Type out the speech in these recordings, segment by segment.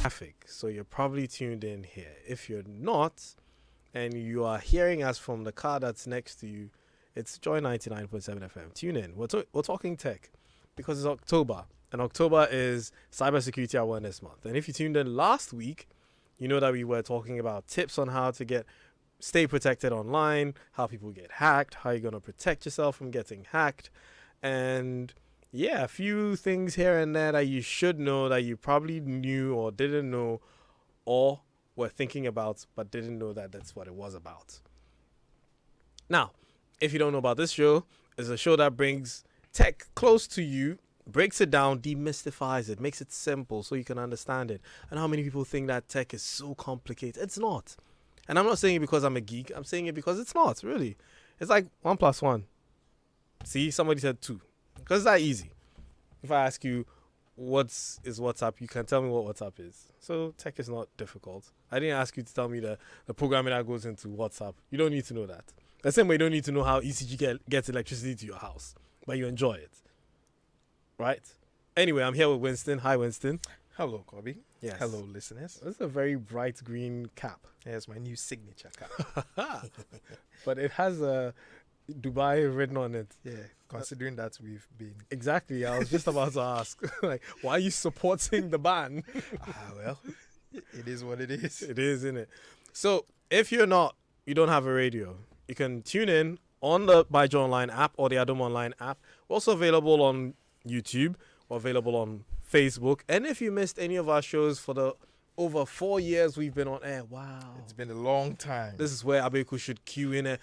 traffic, so you're probably tuned in here. If you're not, and you are hearing us from the car that's next to you, it's Joy 99.7 FM. Tune in. We're talking tech because it's October, and October is Cybersecurity Awareness Month. And if you tuned in last week, you know that we were talking about tips on how to stay protected online, how people get hacked, how you're going to protect yourself from getting hacked, and yeah, a few things here and there that you should know that you probably knew or didn't know or were thinking about but didn't know that that's what it was about. Now, if you don't know about this show, it's a show that brings tech close to you, breaks it down, demystifies it, makes it simple so you can understand it. And how many people think that tech is so complicated? It's not. And I'm not saying it because I'm a geek. I'm saying it because it's not, really. It's like 1 + 1. See, somebody said 2. Because it's that easy. If I ask you, what is WhatsApp, you can tell me what WhatsApp is. So tech is not difficult. I didn't ask you to tell me the programming that goes into WhatsApp. You don't need to know that. The same way you don't need to know how ECG gets electricity to your house. But you enjoy it. Right? Anyway, I'm here with Winston. Hi, Winston. Hello, Kobby. Yes. Hello, listeners. This is a very bright green cap. Yeah, it's my new signature cap. But it has a Dubai written on it. Yeah, considering that we've been... Exactly. I was just about to ask, like, why are you supporting the ban? Well, it is what it is. It is, isn't it? So, if you don't have a radio, you can tune in on the Byjo Online app or the Adam Online app. We're also available on YouTube. We're available on Facebook. And if you missed any of our shows for the over 4 years we've been on air, wow. It's been a long time. This is where Abeku should cue in it.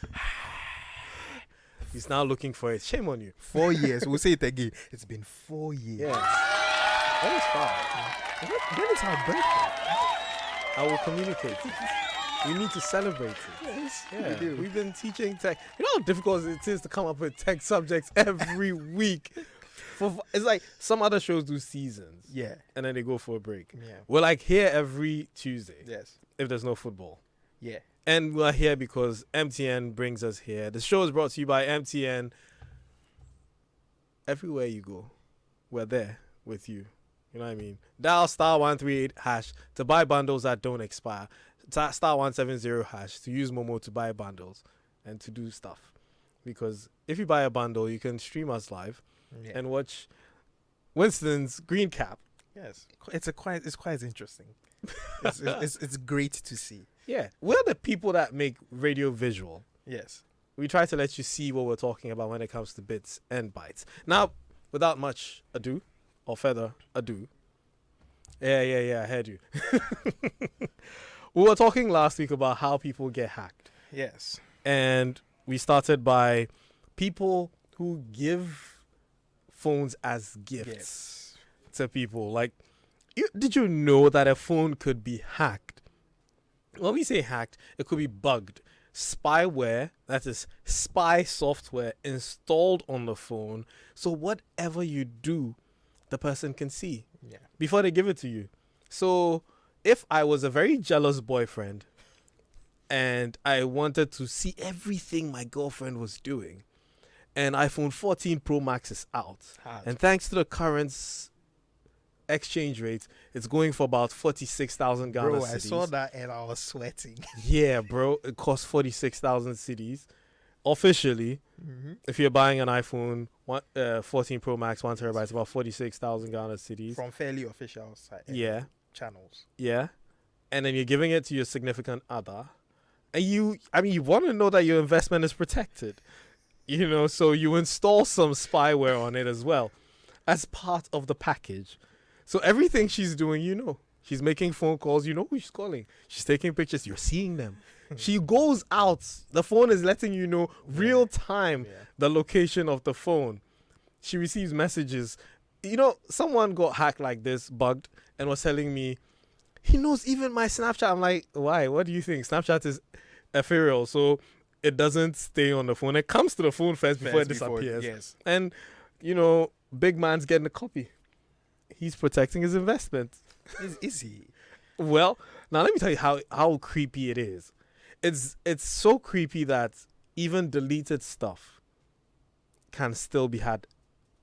He's now looking for it. Shame on you. 4 years. We'll say it again. It's been 4 years. Yeah. That is far. When is our birthday? I will communicate. We need to celebrate it. Yes, Yeah. we do. We've been teaching tech. You know how difficult it is to come up with tech subjects every week? It's like some other shows do seasons. Yeah. And then they go for a break. Yeah. We're like here every Tuesday. Yes. If there's no football. Yeah. And we're here because MTN brings us here. The show is brought to you by MTN. Everywhere you go, we're there with you. You know what I mean? Dial *138# to buy bundles that don't expire. *170# to use Momo to buy bundles and to do stuff. Because if you buy a bundle, you can stream us live and watch Winston's green cap. Yes. It's quite interesting. It's great to see. Yeah. We're the people that make radio visual. Yes. We try to let you see what we're talking about when it comes to bits and bytes. Now, without much ado, or further ado. Yeah, I heard you. We were talking last week about how people get hacked. Yes. And we started by people who give phones as gifts to people. Like, did you know that a phone could be hacked? When we say hacked, it could be bugged. Spyware, that is spy software installed on the phone. So whatever you do, the person can see before they give it to you. So if I was a very jealous boyfriend and I wanted to see everything my girlfriend was doing, and iPhone 14 Pro Max is out, and thanks to the current exchange rate, it's going for about 46,000 Ghana Bro, cedis. I saw that and I was sweating. Yeah, bro, it costs 46,000 cedis officially. If you're buying an iPhone 14 Pro Max 1 terabyte, it's about 46,000 Ghana cedis From fairly official site. Channels. Yeah, and then you're giving it to your significant other, and you want to know that your investment is protected. You know, so you install some spyware on it as well as part of the package. So everything she's doing, you know. She's making phone calls, you know who she's calling. She's taking pictures, you're seeing them. She goes out. The phone is letting you know real time the location of the phone. She receives messages. You know, someone got hacked like this, bugged, and was telling me, he knows even my Snapchat. I'm like, why? What do you think? Snapchat is ephemeral, so it doesn't stay on the phone. It comes to the phone first before it disappears. Yes. And, you know, big man's getting a copy. He's protecting his investment. Is he? Well, now let me tell you how creepy it is. It's so creepy that even deleted stuff can still be had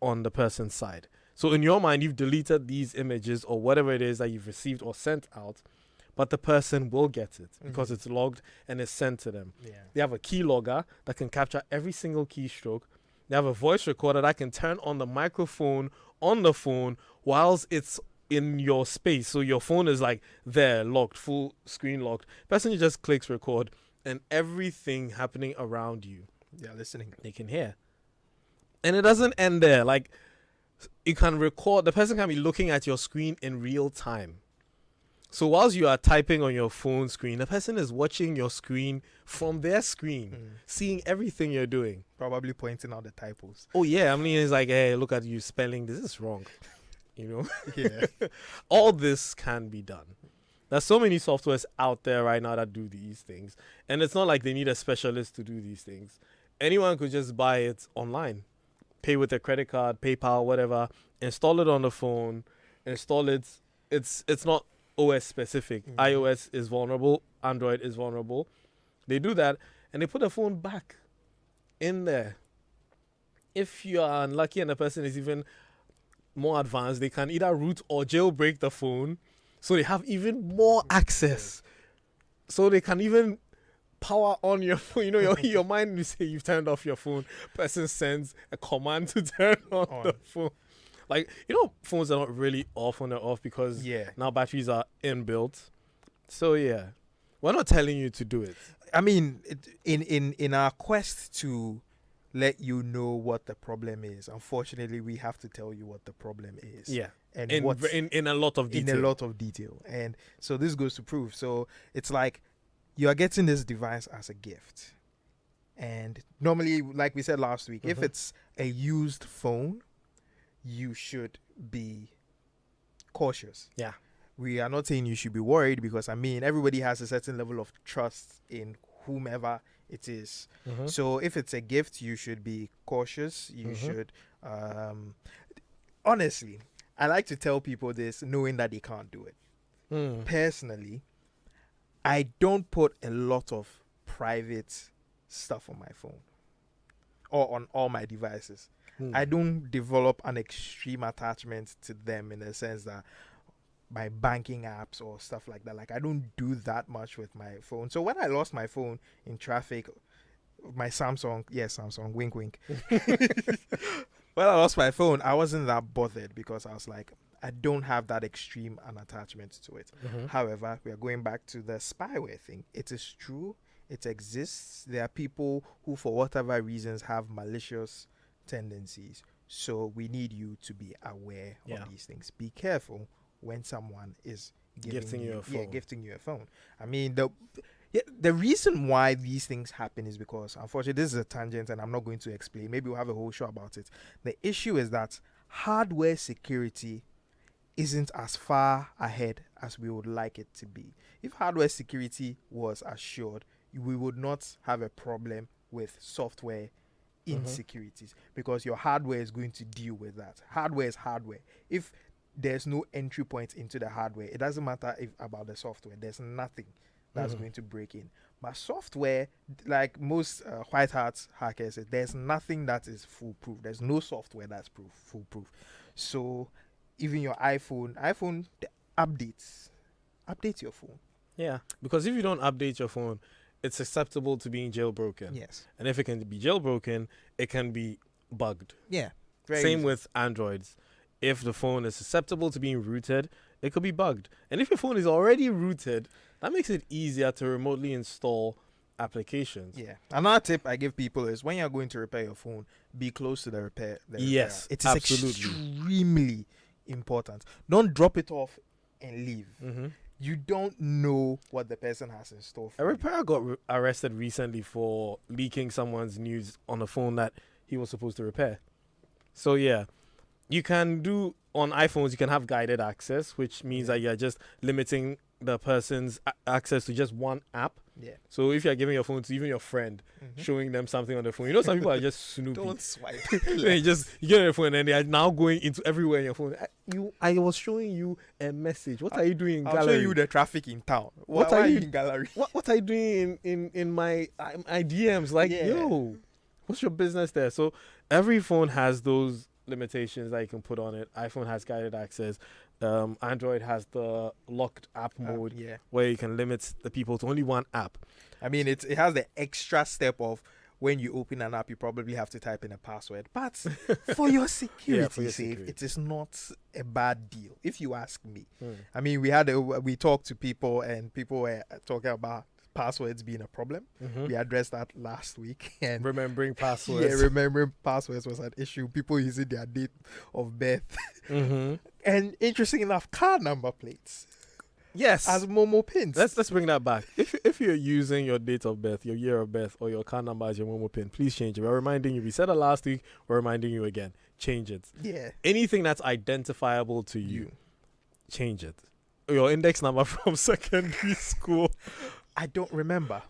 on the person's side. So in your mind, you've deleted these images or whatever it is that you've received or sent out, but the person will get it because it's logged and it's sent to them. Yeah. They have a keylogger that can capture every single keystroke. They have a voice recorder that can turn on the microphone on the phone whilst it's in your space. So your phone is like there, locked, full screen locked. Person just clicks record and everything happening around you, Yeah, listening. they can hear. And it doesn't end there. Like, you can record, the person can be looking at your screen in real time. So whilst you are typing on your phone screen, the person is watching your screen from their screen, seeing everything you're doing. Probably pointing out the typos. Oh yeah, I mean, it's like, hey, look at you spelling, this is wrong. You know? Yeah. All this can be done. There's so many softwares out there right now that do these things. And it's not like they need a specialist to do these things. Anyone could just buy it online. Pay with a credit card, PayPal, whatever. Install it on the phone. Install it. It's not OS specific. iOS is vulnerable. Android is vulnerable. They do that and they put the phone back in there. If you are unlucky and the person is even more advanced, they can either root or jailbreak the phone, so they have even more access. So they can even power on your phone. You know, your mind, you say you've turned off your phone, person sends a command to turn on the phone. Like, you know, phones are not really off when they're off because now batteries are inbuilt. So yeah, we're not telling you to do it. I mean, in our quest to let you know what the problem is, unfortunately, we have to tell you what the problem is. Yeah. And in a lot of detail. In a lot of detail. And so this goes to prove. So it's like you are getting this device as a gift. And normally, like we said last week, if it's a used phone, you should be cautious. Yeah. We are not saying you should be worried because, I mean, everybody has a certain level of trust in whomever it is. So if it's a gift, you should be cautious. You should, honestly, I like to tell people this knowing that they can't do it. Personally, I don't put a lot of private stuff on my phone or on all my devices. I don't develop an extreme attachment to them in the sense that my banking apps or stuff like that. Like, I don't do that much with my phone. So when I lost my phone in traffic, my Samsung, wink, wink. When I lost my phone, I wasn't that bothered because I was like, I don't have that extreme an attachment to it. However, we are going back to the spyware thing. It is true. It exists. There are people who, for whatever reasons, have malicious tendencies. So we need you to be aware of these things. Be careful when someone is gifting you a phone. Gifting you a phone. I mean, the reason why these things happen is because, unfortunately, this is a tangent and I'm not going to explain. Maybe we'll have a whole show about it. The issue is that hardware security isn't as far ahead as we would like it to be. If hardware security was assured, we would not have a problem with software insecurities because your hardware is going to deal with that. Hardware is hardware. If there's no entry point into the hardware, it doesn't matter about the software. There's nothing that's going to break in. But software, like most white hat hackers, there's nothing that is foolproof. There's no software that's foolproof. So even your iPhone the update your phone. Yeah, because if you don't update your phone, it's susceptible to being jailbroken. Yes. And if it can be jailbroken, it can be bugged. Yeah. Same with Androids. If the phone is susceptible to being rooted, it could be bugged. And if your phone is already rooted, that makes it easier to remotely install applications. Yeah. Another tip I give people is when you're going to repair your phone, be close to the repair. Yes, it is extremely important. Don't drop it off and leave. You don't know what the person has in store for you. A repairer got arrested recently for leaking someone's news on a phone that he was supposed to repair. So yeah, you can do on iPhones, you can have guided access, which means that you're just limiting the person's access to just one app. Yeah. So if you're giving your phone to even your friend, showing them something on the phone, you know, some people are just snoopy. Don't swipe. you get on your phone and they are now going into everywhere in your phone. I was showing you a message. What are you doing in gallery? I'll show you the traffic in town. What are you in gallery? What are you doing in my DMs? Like, yo, what's your business there? So every phone has those limitations that you can put on it. iPhone has guided access. Android has the locked app mode where you can limit the people to only one app. I mean, it has the extra step of when you open an app, you probably have to type in a password. But for your security sake, it is not a bad deal, if you ask me. I mean, we talked to people, and people were talking about passwords being a problem. We addressed that last week. And remembering passwords. Yeah, remembering passwords was an issue. People using their date of birth. And interesting enough, car number plates. Yes, as Momo pins. Let's bring that back. If you're using your date of birth, your year of birth, or your car number as your Momo pin, please change it. We're reminding you. We said it last week. We're reminding you again. Change it. Yeah. Anything that's identifiable to you, change it. Your index number from secondary school. I don't remember.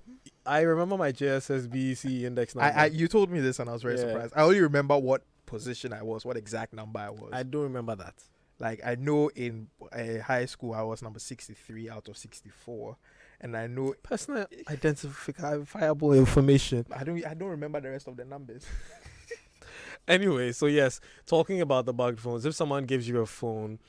I remember my JSSBC index number. You told me this, and I was very surprised. I only remember what position I was, what exact number I was. I don't remember that. Like, I know in high school I was number 63 out of 64, and I know personal identifiable information. I don't remember the rest of the numbers. Anyway, so yes, talking about the bugged phones. If someone gives you a phone,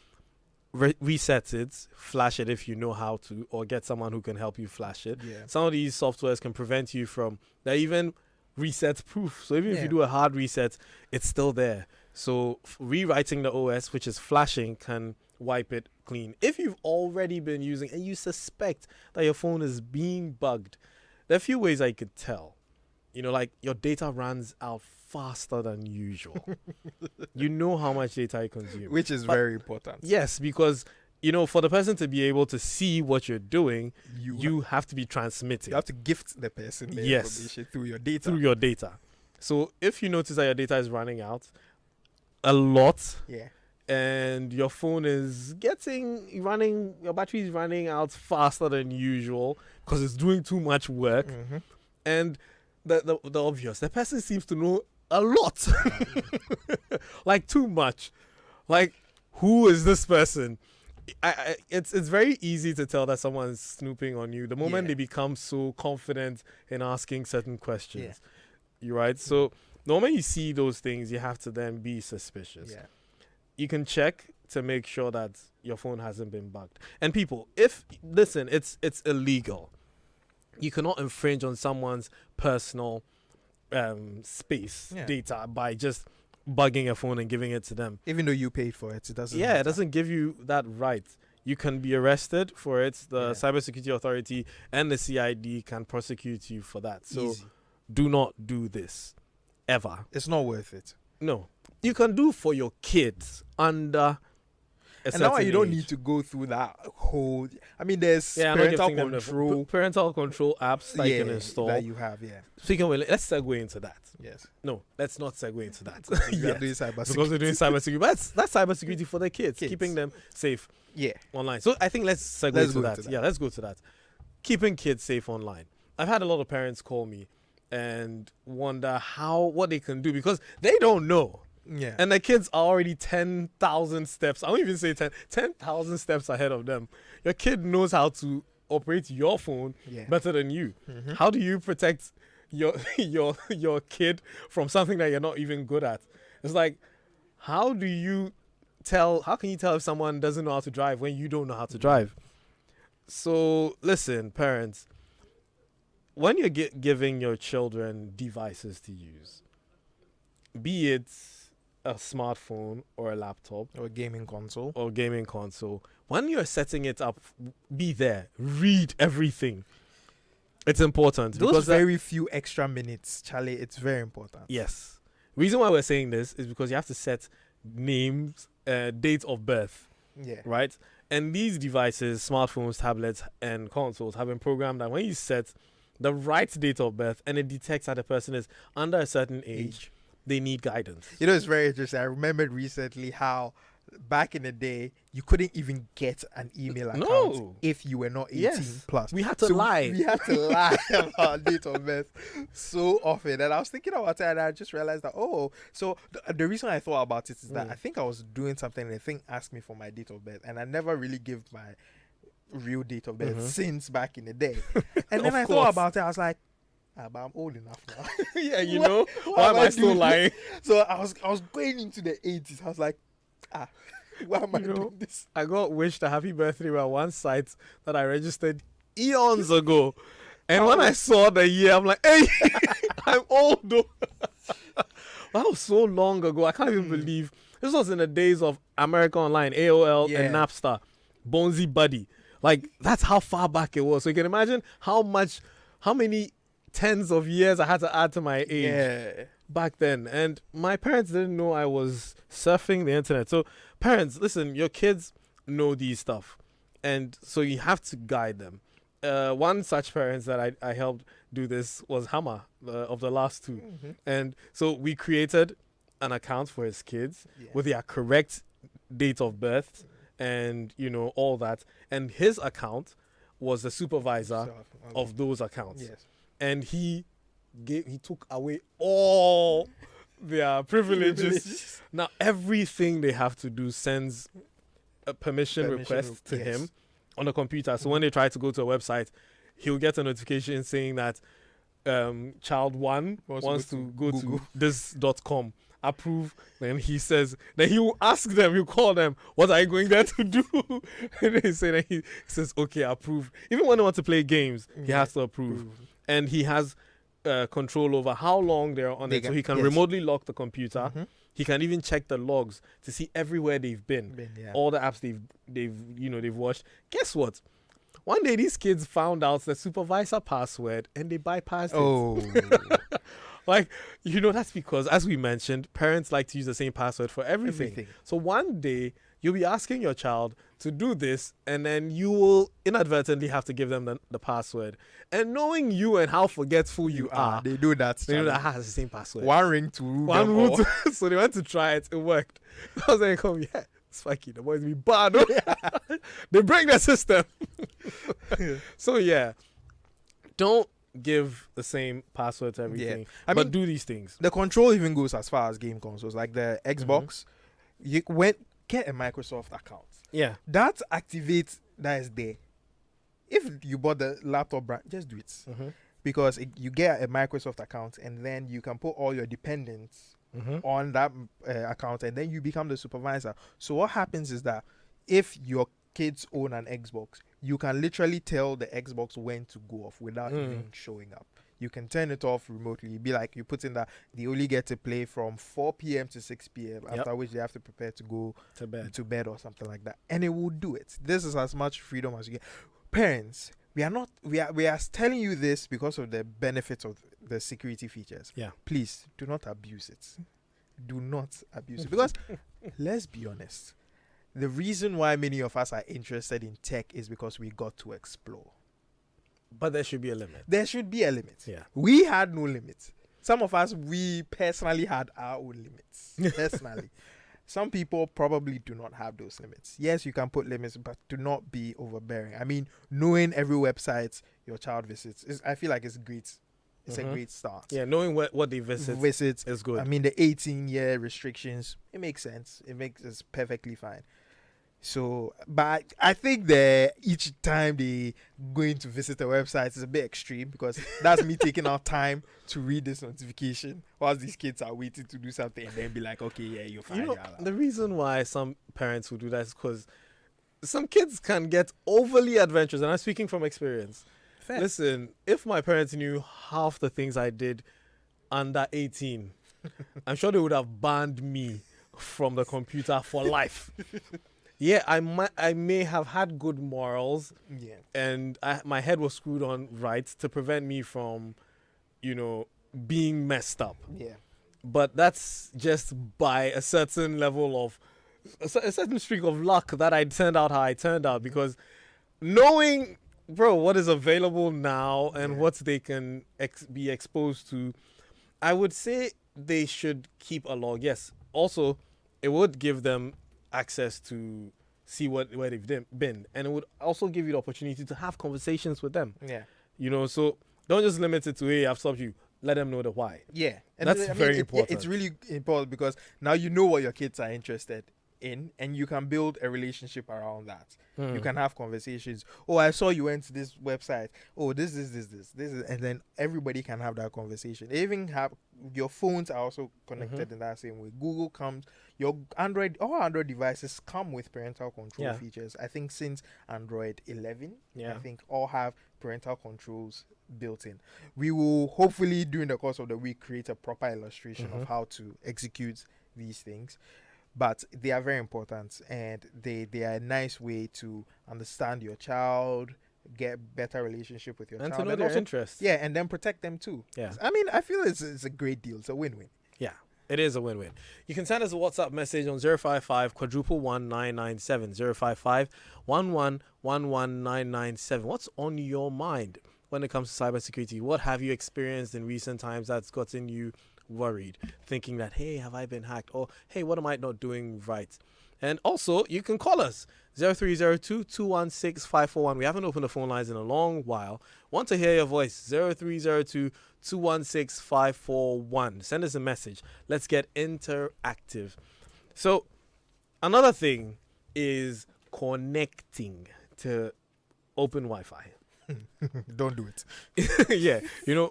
reset it, flash it if you know how to, or get someone who can help you flash it. Yeah. Some of these softwares can prevent you from. They're even reset proof. So even if you do a hard reset, it's still there. So rewriting the OS, which is flashing, can wipe it clean. If you've already been using and you suspect that your phone is being bugged, there are a few ways I could tell. You know, like your data runs out faster than usual. You know how much data you consume. Which is very important. Yes, because, you know, for the person to be able to see what you're doing, you have to be transmitting. You have to gift the person the information through your data. So if you notice that your data is running out a lot, and your phone is your battery is running out faster than usual because it's doing too much work, and the obvious, the person seems to know a lot, like too much. Like, who is this person? It's very easy to tell that someone's snooping on you the moment they become so confident in asking certain questions. You're right. So the moment you see those things, you have to then be suspicious. You can check to make sure that your phone hasn't been bugged. And people, it's illegal. You cannot infringe on someone's personal space data by just bugging a phone and giving it to them. Even though you paid for it, it doesn't. Yeah, it doesn't give you that right. You can be arrested for it. The Cybersecurity Authority and the CID can prosecute you for that. So do not do this. Ever. It's not worth it. No. You can do for your kids under a and now you don't age. need to go through that whole. I mean, there's parental control apps that you can install. That you have, Speaking of, let's segue into that. Yes. No, let's not segue into that. You're doing cybersecurity. Because we're doing cybersecurity. That's cybersecurity for the kids, keeping them safe. Online. So I think let's segue to that. Yeah, let's go to that. Keeping kids safe online. I've had a lot of parents call me and wonder what they can do because they don't know. Yeah. And the kids are already 10,000 steps. I won't even say 10,000 steps ahead of them. Your kid knows how to operate your phone better than you. How do you protect your kid from something that you're not even good at? It's like, how can you tell if someone doesn't know how to drive when you don't know how to drive? So listen, parents, when you're giving your children devices to use, be it a smartphone or a laptop or a gaming console, when you're setting it up, be there. Read everything. It's important. Those very few extra minutes, Charlie, it's very important. Yes. Reason why we're saying this is because you have to set names, date of birth. Right? And these devices, smartphones, tablets, and consoles have been programmed that when you set the right date of birth and it detects that the person is under a certain age, they need guidance. You know, it's very interesting. I remembered recently how back in the day you couldn't even get an email account if you were not 18 plus. We had to lie. We had to lie about date of birth so often. And I was thinking about it and I just realized that, so the reason I thought about it is that I think I was doing something and the thing asked me for my date of birth and I never really gave my real date of birth since back in the day. And then I thought about it, I was like, But I'm old enough now. Yeah, you What- know, what why am I doing still this? lying? So I was going into the 80s. I was like, why am I You know, doing this? I got wished a happy birthday by one site that I registered eons ago. And when I saw the year, I'm like, hey, I'm old though. That was so long ago. I can't even believe. This was in the days of America Online, AOL, Yeah. and Napster. Bonesy Buddy. Like, that's how far back it was. So you can imagine how many tens of years I had to add to my age Yeah. back then. And my parents didn't know I was surfing the internet. So parents, listen, your kids know these stuff. And so you have to guide them. One such parents that I helped do this was Hammer, of the last two. Mm-hmm. And so we created an account for his kids with their correct date of birth and, you know, all that. And his account was the supervisor of those accounts. Yes. And he took away all their privileges. Now everything they have to do sends a permission request to him on the computer. So when they try to go to a website, he'll get a notification saying that child one wants to go to this.com. Approve. Then he will ask them, he'll call them, what are you going there to do? And they say that he says, okay, approve. Even when they want to play games, he has to approve. And he has control over how long they're on it. So he can remotely lock the computer. He can even check the logs to see everywhere they've been. All the apps they've watched. Guess what? One day these kids found out the supervisor password and they bypassed it. Like, you know, that's because, as we mentioned, parents like to use the same password for everything. So one day you'll be asking your child to do this, and then you will inadvertently have to give them the password. And knowing you and how forgetful you are, they do that. they know that has the same password. One ring to rule One them rule all. so they went to try it. It worked. I was like, oh yeah, Spiky, the boys be bad. They break the system. So yeah, don't give the same password to everything. I but mean, do these things. The control even goes as far as game consoles, like the Xbox. You get a Microsoft account. Yeah. That activates that is there. If you bought the laptop brand, just do it. Because you get a Microsoft account, and then you can put all your dependents on that account, and then you become the supervisor. So what happens is that if your kids own an Xbox, you can literally tell the Xbox when to go off without even showing up. You can turn it off remotely. Be like, you put in that they only get to play from 4 p.m. to 6 p.m. After which they have to prepare to go to bed or something like that. And it will do it. This is as much freedom as you get. Parents, we are telling you this because of the benefits of the security features. Yeah. Please do not abuse it. Do not abuse it. Because let's be honest. The reason why many of us are interested in tech is because we got to explore. But there should be a limit. There should be a limit. Yeah. We had no limit. Some of us, we personally had our own limits. Personally. Some people probably do not have those limits. Yes, you can put limits, but do not be overbearing. I mean, knowing every website your child visits, I feel like it's great. It's a great start. Yeah, knowing what they visit is good. I mean, the 18-year restrictions, it makes sense. It's perfectly fine. So, but I think that each time they going to visit a website is a bit extreme, because that's me taking out time to read this notification whilst these kids are waiting to do something, and then be like, okay, yeah, you're fine. You know, the reason why some parents will do that is because some kids can get overly adventurous, and I'm speaking from experience. Fair. Listen, if my parents knew half the things I did under 18, I'm sure they would have banned me from the computer for life. Yeah, I may have had good morals, and my head was screwed on right to prevent me from, you know, being messed up. Yeah. But that's just by a certain level of, a certain streak of luck that I turned out how I turned out, because knowing, bro, what is available now and what they can be exposed to, I would say they should keep a log. Yes. Also, it would give them access to see where they've been, and it would also give you the opportunity to have conversations with them. Yeah. You know, so don't just limit it to, hey, I've stopped you. Let them know the why. Yeah. And that's very important. It's really important, because now you know what your kids are interested in, and you can build a relationship around that. You Mm. can have conversations. Oh, I saw you went to this website. Oh, this is, and then everybody can have that conversation. They even have your phones are also connected in that same way. Google comes, your all Android devices come with parental control Yeah. features. I think since Android 11, Yeah. I think all have parental controls built in. We will hopefully during the course of the week create a proper illustration of how to execute these things, but they are very important, and they are a nice way to understand your child, get better relationship with your And to child, know and their also interests. yeah, and then protect them too. Yeah. I mean, I feel it's a great deal. It's a win-win. Yeah, it is a win-win. You can send us a WhatsApp message on 055 quadruple 1997 055 1111997. What's on your mind when it comes to cybersecurity? What have you experienced in recent times that's gotten you worried, thinking that, hey, have I been hacked? Or, hey, what am I not doing right? And also, you can call us 0302 216 541. We haven't opened the phone lines in a long while. Want to hear your voice? 0302 216 541. Send us a message. Let's get interactive. So, another thing is connecting to open Wi-Fi. Don't do it. Yeah,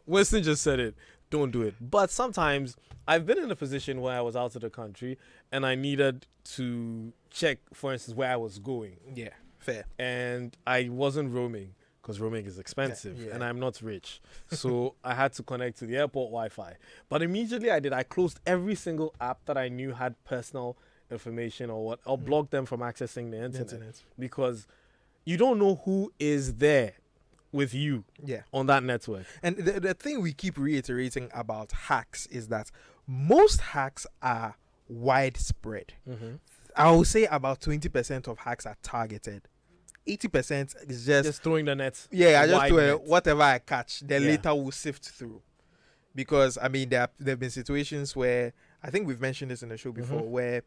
Winston just said it. Don't do it. But sometimes I've been in a position where I was out of the country and I needed to check, for instance, where I was going. Yeah, fair. And I wasn't roaming because roaming is expensive Yeah. and I'm not rich. So I had to connect to the airport Wi-Fi. But immediately I closed every single app that I knew had personal information or blocked them from accessing the internet. Because you don't know who is there with you on that network. And the thing we keep reiterating about hacks is that most hacks are widespread. I will say about 20% of hacks are targeted. 80% is just throwing the net. I just do net. whatever I catch, then later we'll sift through. Because I mean there have been situations where I think we've mentioned this in the show before where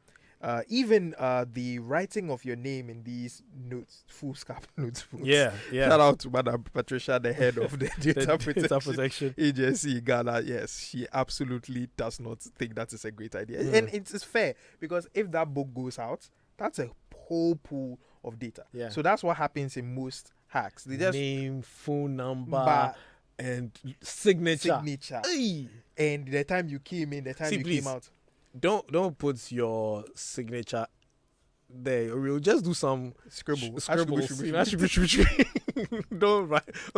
even the writing of your name in these notes, foolscap notebooks. Yeah. Shout out to Madam Patricia, the head of the data protection agency in Ghana. Yes, she absolutely does not think that is a great idea. And it's fair because if that book goes out, that's a whole pool of data. Yeah. So that's what happens in most hacks. They just name, phone number, and signature. Ay. And the time you came in, the time you came out. Don't put your signature there. Or we'll just do some scribbles. Don't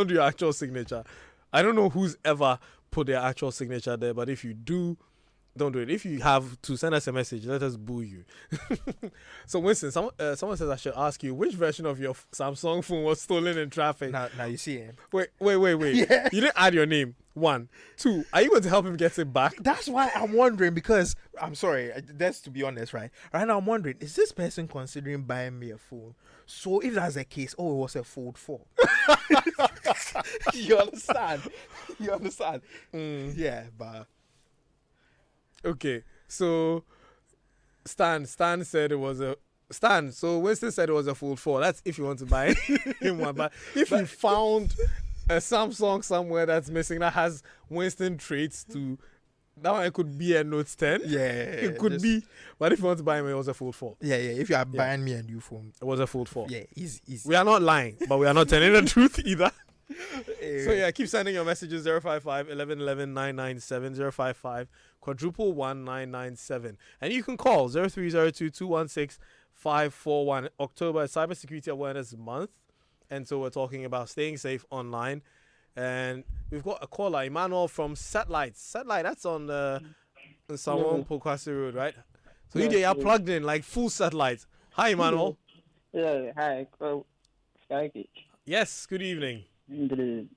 do your actual signature. I don't know who's ever put their actual signature there, but if you do, don't do it. If you have to send us a message, let us boo you. So Winston, someone says I should ask you which version of your Samsung phone was stolen in traffic. Now you see him. Wait. Yeah. You didn't add your name. 1, 2. Are you going to help him get it back? That's why I'm wondering, because I'm sorry, that's to be honest, right now I'm wondering, is this person considering buying me a phone? So if that's the case, it was a Fold 4. You understand? Yeah, but okay. So Stan said it was a Stan. So Winston said it was a Fold 4. That's if you want to buy him one. But if you found a Samsung somewhere that's missing that has Winston traits to, that one, it could be a Note 10. Yeah, it could be. But if you want to buy him, it was a Fold 4. Yeah. If you are buying me a new phone, it was a Fold 4. Yeah, easy. We are not lying, but we are not telling the truth either. So keep sending your messages 055 1111 997 055 quadruple 1997, and you can call 0302 216 541. October is Cybersecurity Awareness Month, and so we're talking about staying safe online. And we've got a caller, Emmanuel from Satellite, that's on the Salmon Pokwasi Road, right? So you are plugged in like full satellite. Hi, Emmanuel. Yeah, hi. Spiky. Yes, good evening. Good.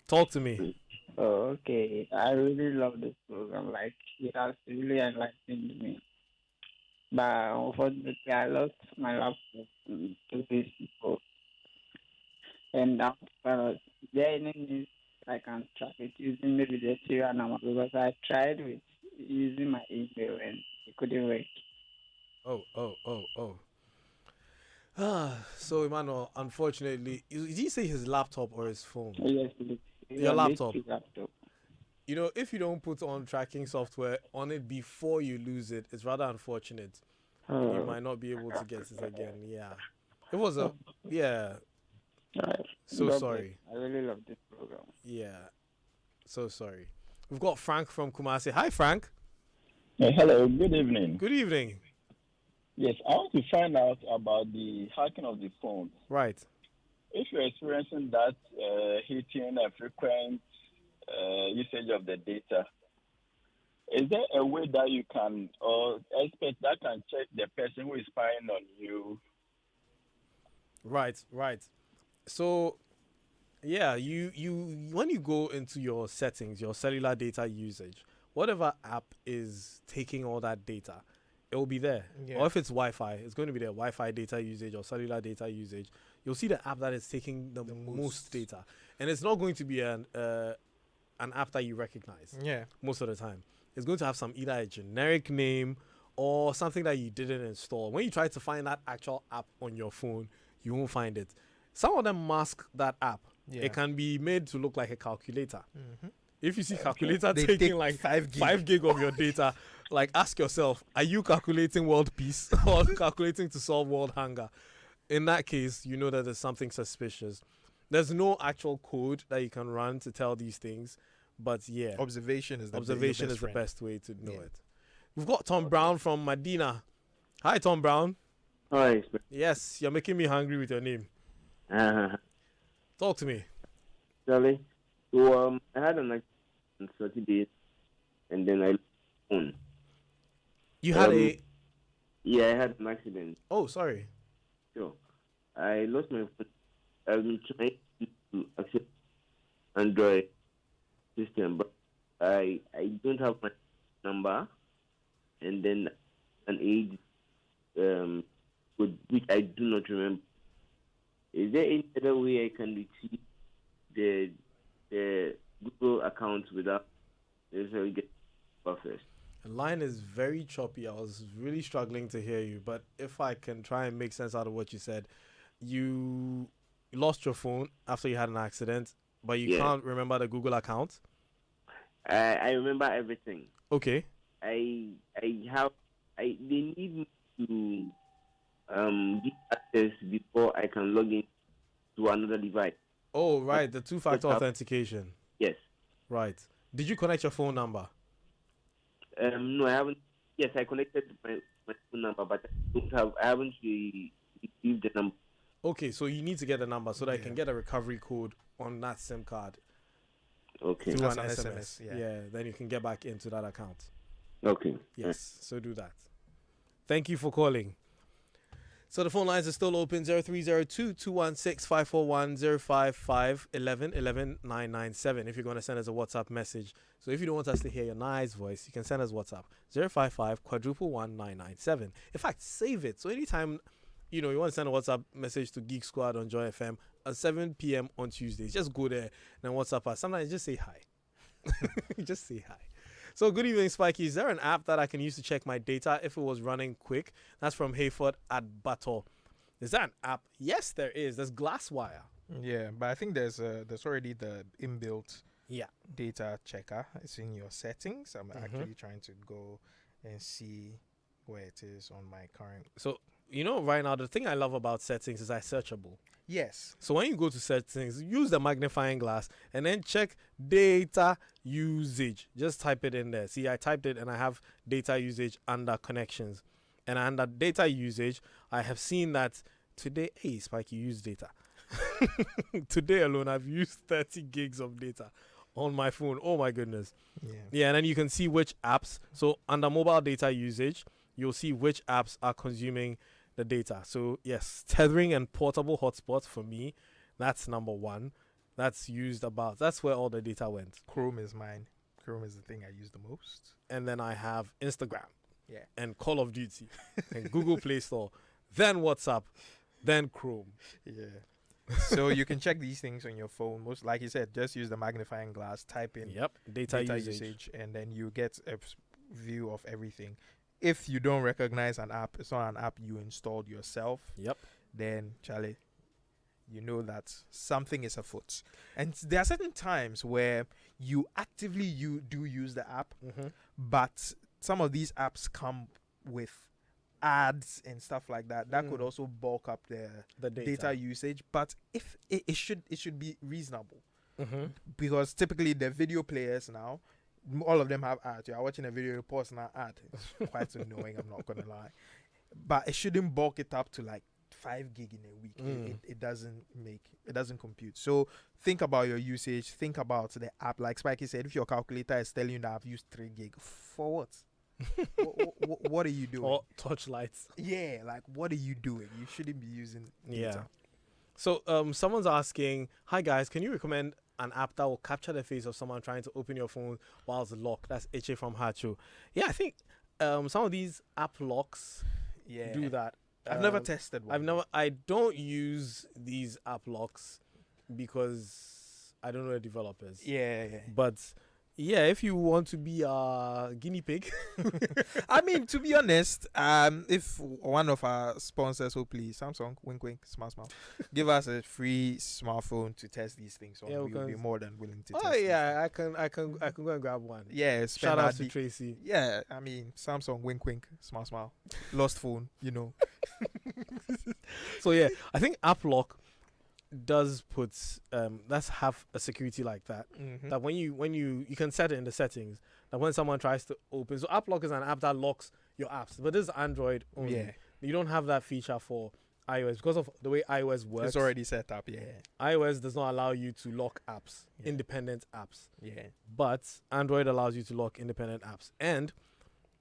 Talk to me. Oh, okay. I really love this program. Like, it has really enlightened me. But unfortunately, I lost my laptop 2 days before. And after joining I can track it using maybe the serial number, because I tried with using my email and it couldn't work. So Emmanuel, unfortunately, did he say his laptop or his phone? Yes, please. Your laptop. laptop. If you don't put on tracking software on it before you lose it, it's rather unfortunate. You might not be able to get it again. Yeah. It was a yeah. Alright. So God bless. sorry. I really love this program. Yeah. So sorry. We've got Frank from Kumasi. Hi, Frank. Hello, good evening. Good evening. Yes, I want to find out about the hacking of the phone. Right. If you're experiencing that hitting a frequent usage of the data, is there a way that you can, or expert that can check the person who is spying on you? Right. So, yeah, you when you go into your settings, your cellular data usage, whatever app is taking all that data, it will be there. Yeah. Or if it's Wi-Fi, it's going to be there. Wi-Fi data usage or cellular data usage. You'll see the app that is taking the most data, and it's not going to be an app that you recognize. Yeah. Most of the time, it's going to have either a generic name or something that you didn't install. When you try to find that actual app on your phone, you won't find it. Some of them mask that app. Yeah. It can be made to look like a calculator. Mm-hmm. If you see calculator They taking take like 5 gig. 5 gig of your data, like ask yourself, are you calculating world peace or calculating to solve world hunger? In that case, you know that there's something suspicious. There's no actual code that you can run to tell these things, but yeah, Observation is the the best way to know it. We've got Tom Brown from Medina. Hi, Tom Brown. Hi. Yes, you're making me hungry with your name. Talk to me. Charlie. So I had an accident on Saturday, and then I lost my phone. You had a... Yeah, I had an accident. Oh, sorry. So I lost my phone. I've been trying to access Android system, but I don't have my number, and then an age which I do not remember. Is there any other way I can retrieve the Google account without necessarily getting first? The line is very choppy. I was really struggling to hear you, but if I can try and make sense out of what you said, you lost your phone after you had an accident, but you can't remember the Google account. I remember everything. Okay. They need me to get access before I can log in to another device. Oh, right, the two-factor authentication. Yes. Right. Did you connect your phone number? No, I haven't. Yes, I connected my phone number, but I haven't received the number. Okay, so you need to get the number so that you can get a recovery code on that SIM card. Okay. Through an That's an SMS. SMS, Yeah, then you can get back into that account. Okay. Yes, so do that. Thank you for calling. So the phone lines are still open, 0302-216-541-055-11-11-997 if you're going to send us a WhatsApp message. So if you don't want us to hear your nice voice, you can send us WhatsApp, 055-111-997. In fact, save it. So anytime, you want to send a WhatsApp message to Geek Squad on Joy FM at 7 p.m. on Tuesdays, just go there and WhatsApp us. Sometimes just say hi. Just say hi. So good evening, Spiky. Is there an app that I can use to check my data if it was running quick? That's from Hayford at Bato. Is that an app? Yes, there is. There's Glasswire. Yeah, but I think there's already the inbuilt Yeah. data checker. It's in your settings. I'm actually trying to go and see where it is on my current. So, right now, the thing I love about settings is searchable. Yes. So when you go to settings, use the magnifying glass and then check data usage. Just type it in there. See, I typed it and I have data usage under connections. And under data usage, I have seen that today, hey, Spike, you use data. Today alone, I've used 30 gigs of data on my phone. Oh, my goodness. Yeah, and then you can see which apps. So under mobile data usage, you'll see which apps are consuming the data. So yes, tethering and portable hotspots for me, that's number one. That's where all the data went. Chrome is mine. Chrome is the thing I use the most. And then I have Instagram. Yeah. And Call of Duty. And Google Play Store. Then WhatsApp. Then Chrome. Yeah. So you can check these things on your phone. Most, like you said, just use the magnifying glass, type in data usage, and then you get a view of everything. If you don't recognize an app, it's not an app you installed yourself. Then, Charlie, you know that something is afoot. And there are certain times where you actively do use the app, but some of these apps come with ads and stuff like that, that could also bulk up the data usage. But if it should be reasonable, because typically the video players now, all of them have ads. You are watching a video, you pause an ad. It's quite annoying, I'm not gonna lie. But it shouldn't bulk it up to like 5 gig in a week. It doesn't compute. So think about your usage. Think about the app. Like Spiky said, if your calculator is telling you that I've used 3 gig, for what? What are you doing? Or touch lights. Yeah, like what are you doing? You shouldn't be using data. Yeah. So someone's asking, hi guys, can you recommend an app that will capture the face of someone trying to open your phone while it's locked? That's HA from Hacho. Yeah, I think some of these app locks do that. I've never tested one. I don't use these app locks because I don't know the developers. Yeah. But yeah, if you want to be a guinea pig. I mean, to be honest, if one of our sponsors, hopefully Samsung, wink wink, smile smile, give us a free smartphone to test these things on, we'll be more than willing to test. Oh yeah, I can go and grab one. Yeah, shout out to Tracy. Yeah, I mean, Samsung, wink wink, smile smile, lost phone, you know. So yeah, I think app lock does put let's have a security like that, that when you can set it in the settings that when someone tries to open, so app lock is an app that locks your apps, but this is Android only. Yeah, you don't have that feature for iOS because of the way iOS works. It's already set up. Yeah, iOS does not allow you to lock apps, independent apps. Yeah, but Android allows you to lock independent apps, and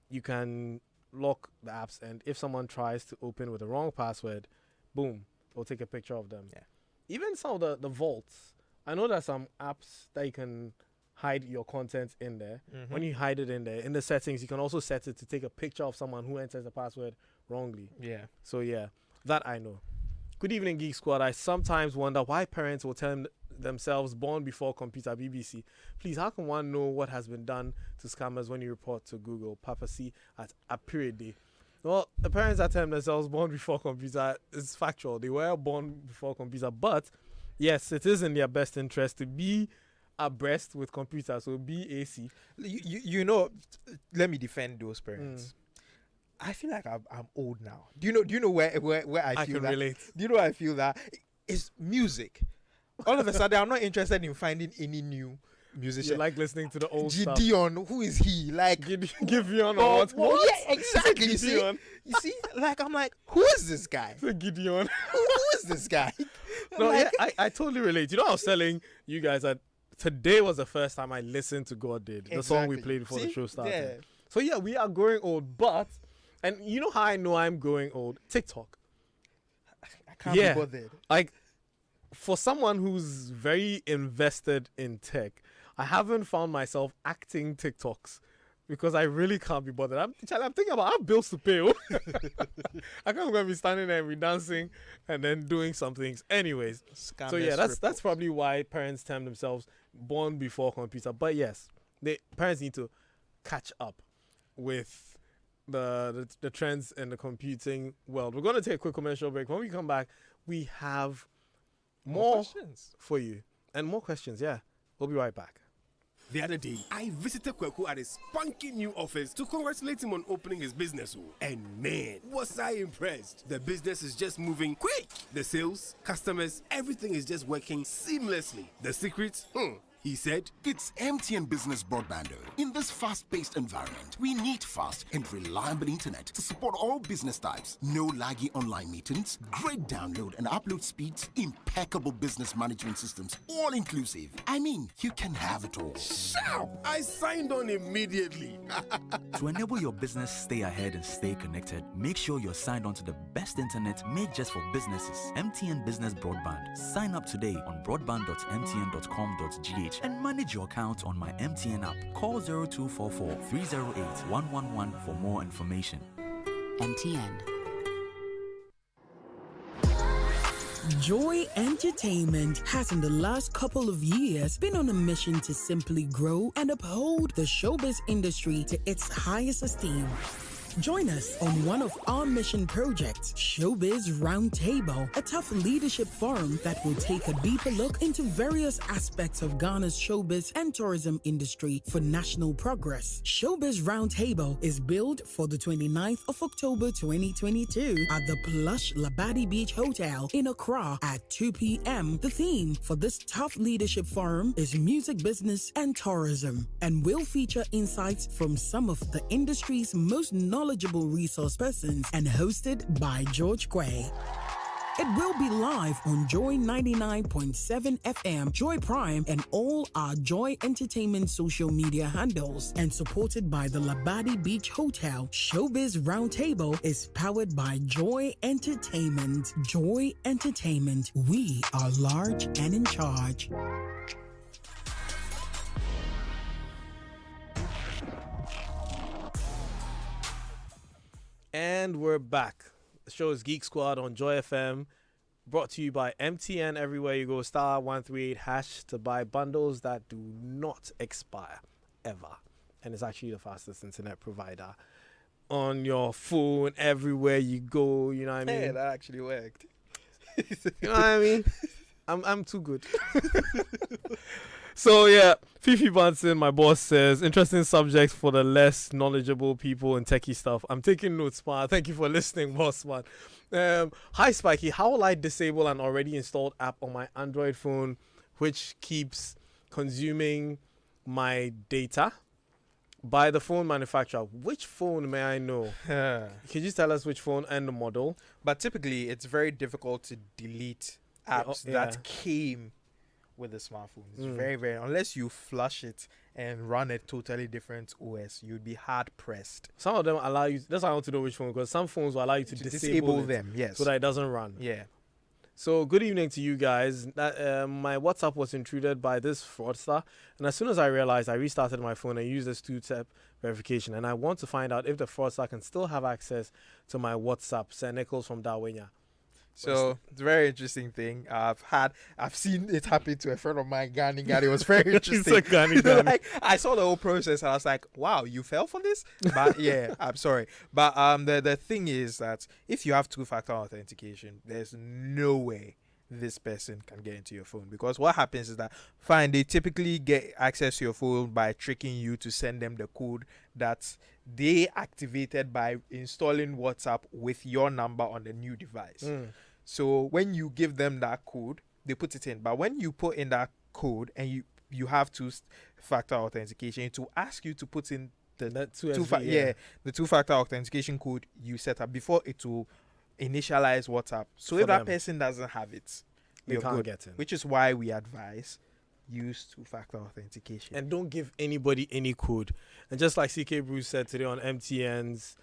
you can lock the apps, and if someone tries to open with the wrong password, boom, it'll take a picture of them. Yeah. Even some of the vaults, I know there's some apps that you can hide your content in there. When you hide it in there, in the settings, you can also set it to take a picture of someone who enters the password wrongly. Yeah. So yeah, that I know. Good evening, Geek Squad. I sometimes wonder why parents will tell themselves born before computer. BBC, please, how can one know what has been done to scammers when you report to Google? Papa C at a period day. Well, the parents that tell themselves born before computer is factual. They were born before computer, but yes, it is in their best interest to be abreast with computers. So BAC. You know, let me defend those parents. I feel like I'm old now. Do you know where I feel can that? relate. Do you know where I feel that? It's music. All of a sudden, I'm not interested in finding any new musician. You like listening to the old stuff. Gideon, who is he? Like Gideon or what? Yeah, exactly. You see, like I'm like, who is this guy? Gideon. who is this guy? No, like, yeah, I totally relate. You know, I was telling you guys that today was the first time I listened to God Did, the song we played before the show started. Yeah. So yeah, we are growing old, but, and you know how I know I'm growing old? TikTok. I can't be bothered. Like, for someone who's very invested in tech, I haven't found myself acting TikToks because I really can't be bothered. I'm thinking about I have bills to pay. I can't go and be standing there and be dancing and then doing some things. Anyways, so yeah, that's probably why parents term themselves born before computer. But yes, parents need to catch up with the trends in the computing world. We're going to take a quick commercial break. When we come back, we have more questions for you and more questions. Yeah, we'll be right back. The other day, I visited Kweku at his spunky new office to congratulate him on opening his business. And man, was I impressed. The business is just moving quick. The sales, customers, everything is just working seamlessly. The secret? He said, it's MTN Business Broadband. In this fast-paced environment, we need fast and reliable internet to support all business types. No laggy online meetings, great download and upload speeds, impeccable business management systems, all inclusive. I mean, you can have it all. Shout! I signed on immediately. To enable your business stay ahead and stay connected, make sure you're signed on to the best internet made just for businesses. MTN Business Broadband. Sign up today on broadband.mtn.com.gh and manage your account on my MTN app. Call 0244 308 111 for more information. MTN. Joy Entertainment has in the last couple of years been on a mission to simply grow and uphold the showbiz industry to its highest esteem. Join us on one of our mission projects, Showbiz Roundtable, a tough leadership forum that will take a deeper look into various aspects of Ghana's showbiz and tourism industry for national progress. Showbiz Roundtable is billed for the 29th of October 2022 at the plush Labadi Beach Hotel in Accra at 2 p.m. The theme for this tough leadership forum is music business and tourism, and will feature insights from some of the industry's most knowledgeable resource persons and hosted by George Quay. It will be live on Joy 99.7 FM, Joy Prime, and all our Joy Entertainment social media handles, and supported by the Labadi Beach Hotel. Showbiz Roundtable is powered by Joy Entertainment. Joy Entertainment, we are large and in charge. And we're back. The show is Geek Squad on Joy FM, brought to you by MTN. Everywhere you go, star 138 hash to buy bundles that do not expire ever. And it's actually the fastest internet provider on your phone everywhere you go. You know what I mean? Hey, that actually worked. You know what I mean? I'm too good. So yeah, Fifi Bunsen, my boss, says interesting subjects for the less knowledgeable people in techie stuff. I'm taking notes, man. Thank you for listening, boss, man. Hi Spiky, how will I disable an already installed app on my Android phone which keeps consuming my data by the phone manufacturer? Which phone may I know? Can you tell us which phone and the model? But typically, it's very difficult to delete apps that came with the smartphone. It's very, very, unless you flush it and run a totally different OS, you'd be hard pressed. Some of them allow you, that's why I want to know which phone, because some phones will allow you to disable them, yes, so that it doesn't run. Yeah. So good evening to you guys. My WhatsApp was intruded by this fraudster, and as soon as I realized, I restarted my phone and used this two-step verification, and I want to find out if the fraudster can still have access to my WhatsApp. Sir Nichols from Darwenya. So it's a very interesting thing. I've seen it happen to a friend of mine, Gani. It was very interesting. Like, I saw the whole process and I was like, wow, you fell for this? But yeah, I'm sorry. But the thing is that if you have two-factor authentication, there's no way this person can get into your phone, because what happens is that they typically get access to your phone by tricking you to send them the code that they activated by installing WhatsApp with your number on the new device. So when you give them that code, they put it in. But when you put in that code and you have two-factor authentication, to ask you to put in the two-factor authentication code you set up before it will initialize WhatsApp. So if that person doesn't have it, you can't get in. Which is why we advise use two-factor authentication. And don't give anybody any code. And just like CK Bruce said today on MTN's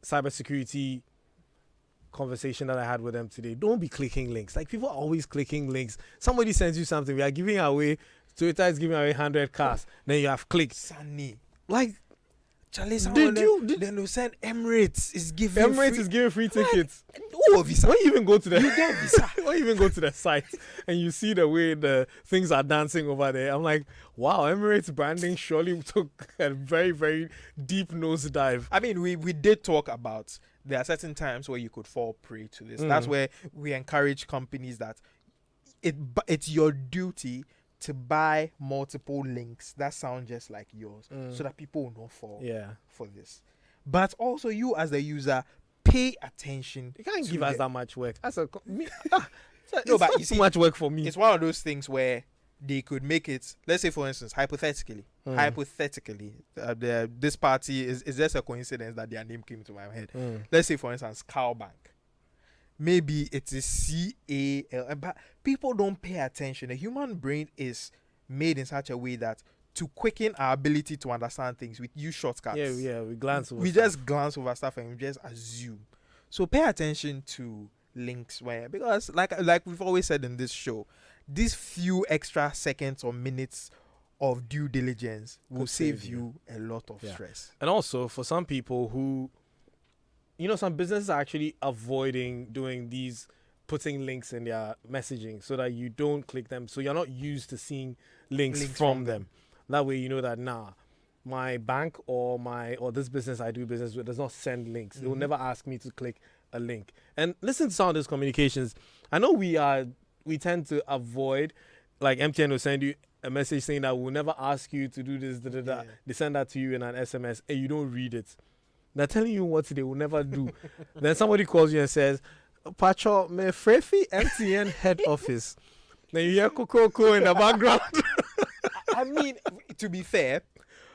cybersecurity conversation that I had with them today, don't be clicking links. Like, people are always clicking links. Somebody sends you something. We are giving away, Twitter is giving away 100 cars. Then you have clicked. Sunny. Like, Charlie, then they send Emirates is giving free tickets. Oh, visa. When you even go to the when you even go to the site and you see the way the things are dancing over there, I'm like, wow, Emirates branding surely took a very, very deep nosedive. I mean, we did talk about there are certain times where you could fall prey to this. That's where we encourage companies that it's your duty to buy multiple links that sound just like yours, so that people will not fall for this. But also, you as the user, pay attention. You can't give us that much work. But you see, too much work for me. It's one of those things where they could make it. Let's say, for instance, hypothetically, this party is just a coincidence that their name came to my head. Let's say, for instance, Cowbank. Maybe it is CAL, but people don't pay attention. The human brain is made in such a way that to quicken our ability to understand things, we use shortcuts. We glance over. We just glance over stuff and we just assume. So pay attention to links because like we've always said in this show, these few extra seconds or minutes of due diligence will save you a lot of stress. And also for some people who, some businesses are actually avoiding doing these, putting links in their messaging so that you don't click them. So you're not used to seeing links from them. That way you know that, my bank or this business I do business with does not send links. They will never ask me to click a link. And listen to some of those communications. I know we tend to avoid, like MTN will send you a message saying that we'll never ask you to do this. Da. They send that to you in an SMS and you don't read it. They're telling you what they will never do. Then somebody calls you and says, Pacho, me Frefi MTN head office. Then you hear Coco in the background. I mean, to be fair,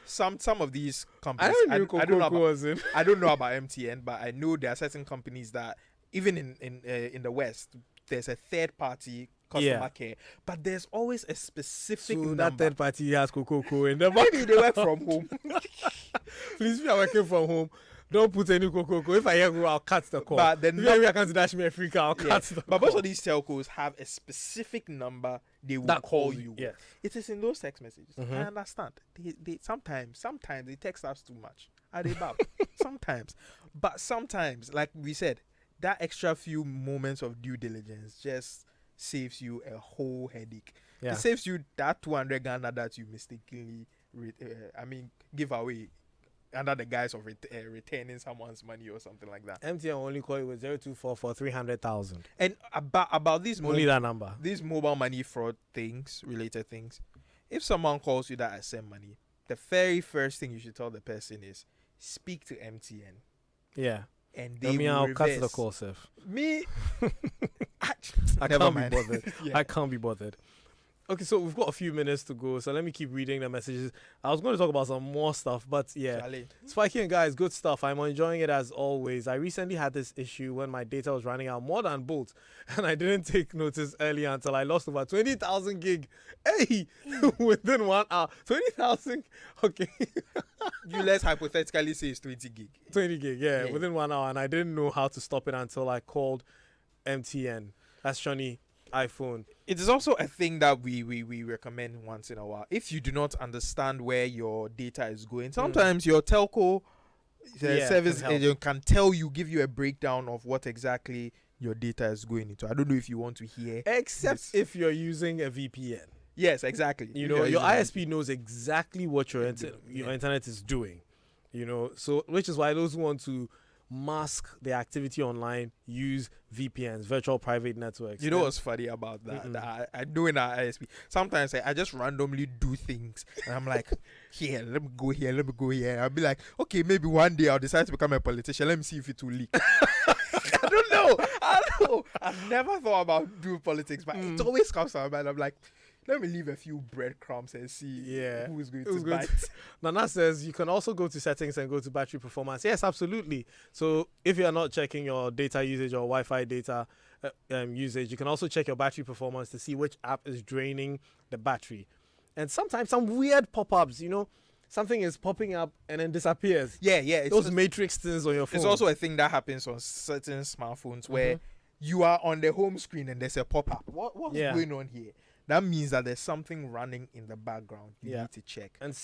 some of these companies, I don't know about MTN, but I know there are certain companies that even in the West, there's a third party customer care, but there's always a specific number. That third party has Coco in the background. Maybe they work from home. Please, if you are working from home, don't put any Coco. If I hear go, I'll cut the call. But then if I can't dash me a free car, I'll cut the call. But most of these telcos have a specific number they will call you. Yes. It is in those text messages. I understand. They sometimes they text us too much. Are they bad? Sometimes, like we said, that extra few moments of due diligence just saves you a whole headache. Yeah. It saves you that 200 Ghana that you mistakenly give away under the guise of returning someone's money or something like that. MTN only call you with 0244 for 300,000. And about these only that number. These mobile money fraud related things. If someone calls you that I send money, the very first thing you should tell the person is speak to MTN. Yeah. And they will I'll reverse. cut the call, Seth. Me, I can't be bothered. I can't be bothered. Okay, so we've got a few minutes to go, so let me keep reading the messages. I was going to talk about some more stuff, but yeah. Charlie. Spiky and guys, good stuff. I'm enjoying it as always. I recently had this issue when my data was running out more than Bolt, and I didn't take notice earlier until I lost over 20,000 gig. Hey, within 1 hour. 20,000? Okay. You let's hypothetically say it's 20 gig. 20 gig, yeah, within 1 hour, and I didn't know how to stop it until I called MTN. That's Shawnee iPhone. It is also a thing that we recommend once in a while. If you do not understand where your data is going, sometimes your telco service agent can give you a breakdown of what exactly your data is going into. I don't know if you want to hear. Except if you're using a VPN. Yes, exactly. You know, your ISP knows exactly what your internet is doing. You know, so which is why those who want to mask the activity online use VPNs, virtual private networks. You know what's funny about that? I do in our ISP. Sometimes I just randomly do things and I'm like, let me go here. I'll be like, okay, maybe one day I'll decide to become a politician. Let me see if it will leak. I don't know. I've never thought about doing politics, but it always comes to my mind. I'm like, let me leave a few breadcrumbs and see who's going to bite. Nana says you can also go to settings and go to battery performance. Yes, absolutely. So if you are not checking your data usage or Wi-Fi data usage, you can also check your battery performance to see which app is draining the battery. And sometimes some weird pop-ups, you know, something is popping up and then disappears. Yeah. Those matrix things on your phone. It's also a thing that happens on certain smartphones where you are on the home screen and there's a pop-up. What's going on here? That means that there's something running in the background. You need to check. And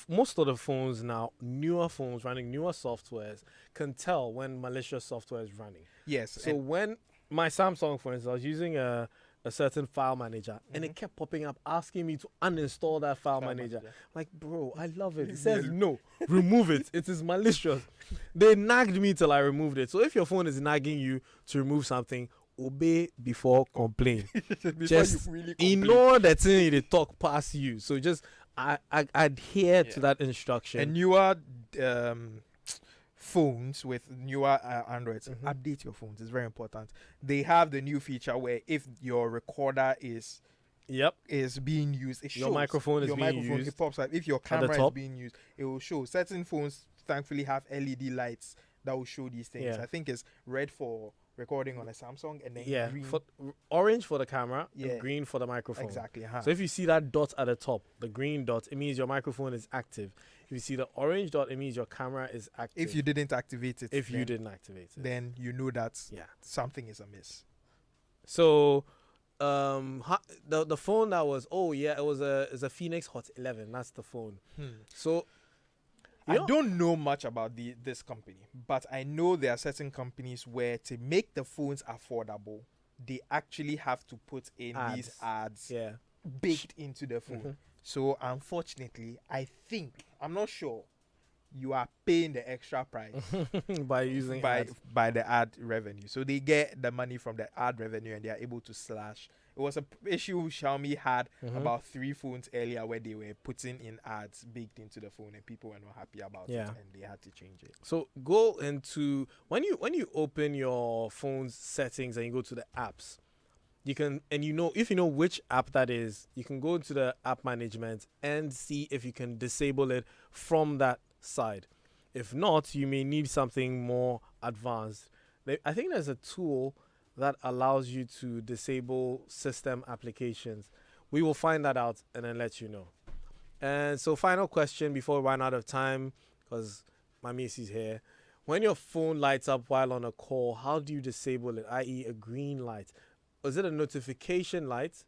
most of the phones now, newer phones running newer softwares, can tell when malicious software is running. Yes. So when my Samsung, for instance, I was using a certain file manager and it kept popping up asking me to uninstall that file manager. Like, bro, I love it. It says no, remove it. It is malicious. They nagged me till I removed it. So if your phone is nagging you to remove something, obey before complain. Just ignore the thing they talk past you. So just adhere to that instruction. And newer phones with newer Androids, update your phones. It's very important. They have the new feature where if your recorder is being used, it shows. Your microphone is being used. It pops up. If your camera is being used, it will show. Certain phones thankfully have LED lights that will show these things. I think it's red for recording on a Samsung and then green. Orange for the camera and green for the microphone. Exactly. So if you see that dot at the top, the green dot, it means your microphone is active. If you see the orange dot, it means your camera is active. If you didn't activate it. Then you know that something is amiss. So the phone that was it was a Phoenix Hot 11. That's the phone. So I don't know much about this company, but I know there are certain companies where to make the phones affordable, they actually have to put in these ads baked into the phone. So unfortunately, I'm not sure, you are paying the extra price by using by the ad revenue. So they get the money from the ad revenue and they are able to slash. It was a issue Xiaomi had about 3 phones earlier where they were putting in ads baked into the phone and people were not happy about it and they had to change it. So go into when you open your phone's settings and you go to the apps, you can, and if you know which app that is, you can go into the app management and see if you can disable it from that side. If not, you may need something more advanced. I think there's a tool that allows you to disable system applications. We will find that out and then let you know. And so final question before we run out of time, because my miss is here. When your phone lights up while on a call, how do you disable it, i.e. a green light? Is it a notification light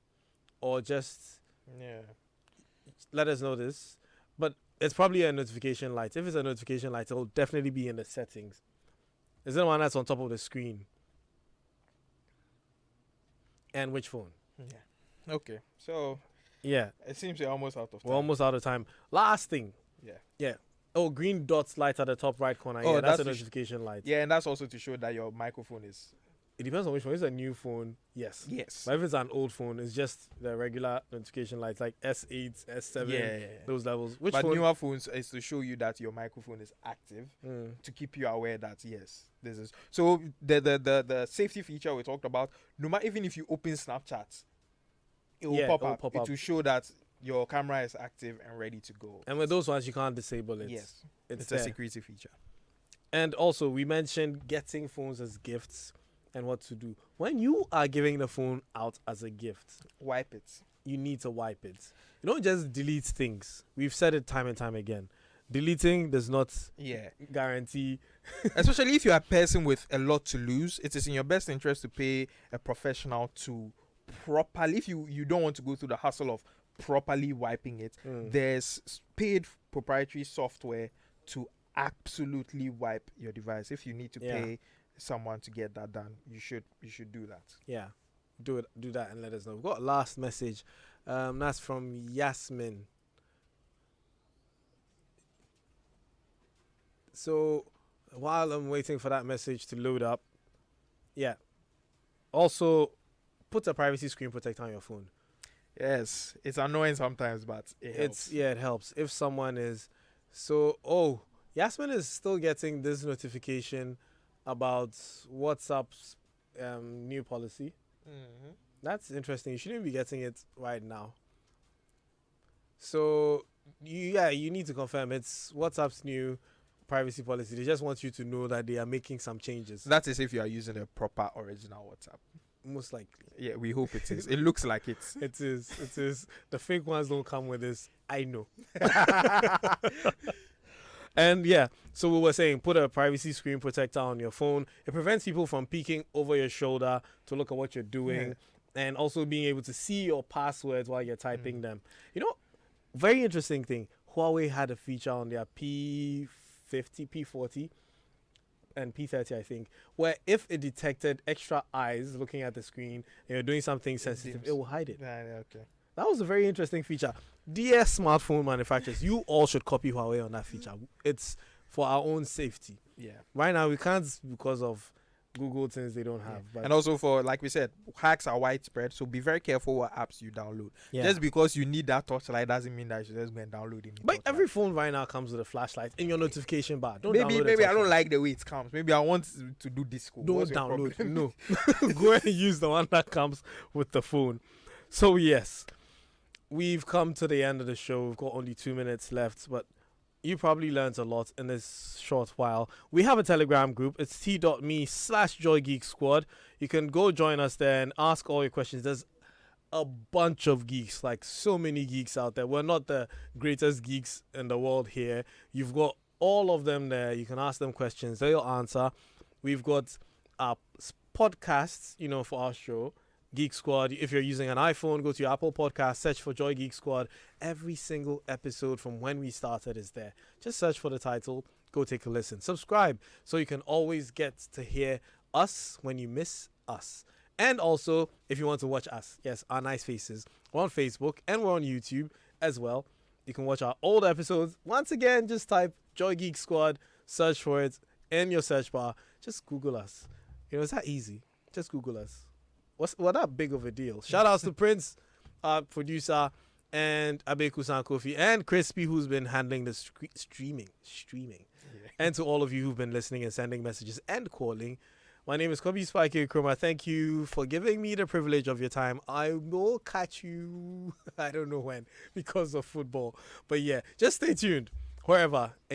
or just let us know this? But it's probably a notification light. If it's a notification light, it'll definitely be in the settings. Is it the one that's on top of the screen? And which phone? Yeah. Okay. So yeah, it seems we're almost out of time. We're almost out of time. Last thing. Yeah. Oh, green dots light at the top right corner. Oh, yeah, that's a notification light. Yeah, and that's also to show that your microphone is. It depends on which phone. If it's a new phone, yes. But if it's an old phone, it's just the regular notification lights like S8, S7, those levels. But newer phones is to show you that your microphone is active to keep you aware that yes, this is. So the safety feature we talked about, no matter even if you open Snapchat, it will pop up. It will show that your camera is active and ready to go. And with those ones, you can't disable it. Yes, it's a security feature. And also, we mentioned getting phones as gifts and what to do. When you are giving the phone out as a gift, wipe it. You need to wipe it. You don't just delete things. We've said it time and time again. Deleting does not guarantee. Especially if you are a person with a lot to lose, it is in your best interest to pay a professional to properly, if you don't want to go through the hassle of properly wiping it, there's paid proprietary software to absolutely wipe your device. If you need to pay someone to get that done, you should do that. Yeah, do that and let us know. We've got a last message. That's from Yasmin. So while I'm waiting for that message to load up, also put a privacy screen protector on your phone. Yes, it's annoying sometimes, but it helps. It helps. If someone is Yasmin is still getting this notification about WhatsApp's new policy. That's interesting. You shouldn't be getting it right now. So you need to confirm it's WhatsApp's new privacy policy. They just want you to know that they are making some changes. That is if you are using a proper original WhatsApp. Most likely. Yeah, we hope it is. It looks like it. It is. The fake ones don't come with this. I know. And so we were saying, put a privacy screen protector on your phone. It prevents people from peeking over your shoulder to look at what you're doing, and also being able to see your passwords while you're typing them. Very interesting thing. Huawei had a feature on their P50, P40, and P30, I think, where if it detected extra eyes looking at the screen and you're doing something sensitive, it will hide it. Okay. That was a very interesting feature. Dear smartphone manufacturers, you all should copy Huawei on that feature. It's for our own safety. Yeah. Right now, we can't because of Google things they don't have. But and also for, like we said, hacks are widespread, so be very careful what apps you download. Yeah. Just because you need that touchlight doesn't mean that you just go and download it. But every phone right now comes with a flashlight in your notification bar. Maybe I don't like the way it comes. Maybe I want to do disco. Don't download. No. Go and use the one that comes with the phone. So yes, we've come to the end of the show. We've got only 2 minutes left, but you probably learned a lot in this short while. We have a Telegram group. It's t.me/JoyGeekSquad. You can go join us there and ask all your questions. There's a bunch of geeks, like so many geeks out there. We're not the greatest geeks in the world here. You've got all of them there. You can ask them questions. They'll answer. We've got podcasts, for our show. Geek Squad. If you're using an iPhone, go to your Apple Podcast, search for Joy Geek Squad. Every single episode from when we started is there. Just search for the title, go take a listen. Subscribe so you can always get to hear us when you miss us. And also, if you want to watch us, yes, our nice faces, we're on Facebook and we're on YouTube. as well. You can watch our old episodes. Once again, just type Joy Geek Squad, search for it in your search bar. Just Google us. It's that easy. Just Google us. What that big of a deal. Shout outs to Prince, our producer, and Abeku-san Kofi, and Crispy, who's been handling the streaming. Yeah. And to all of you who've been listening and sending messages and calling. My name is Kobby Spiky Nkrumah. Thank you for giving me the privilege of your time. I will catch you, I don't know when, because of football. But yeah, just stay tuned wherever. And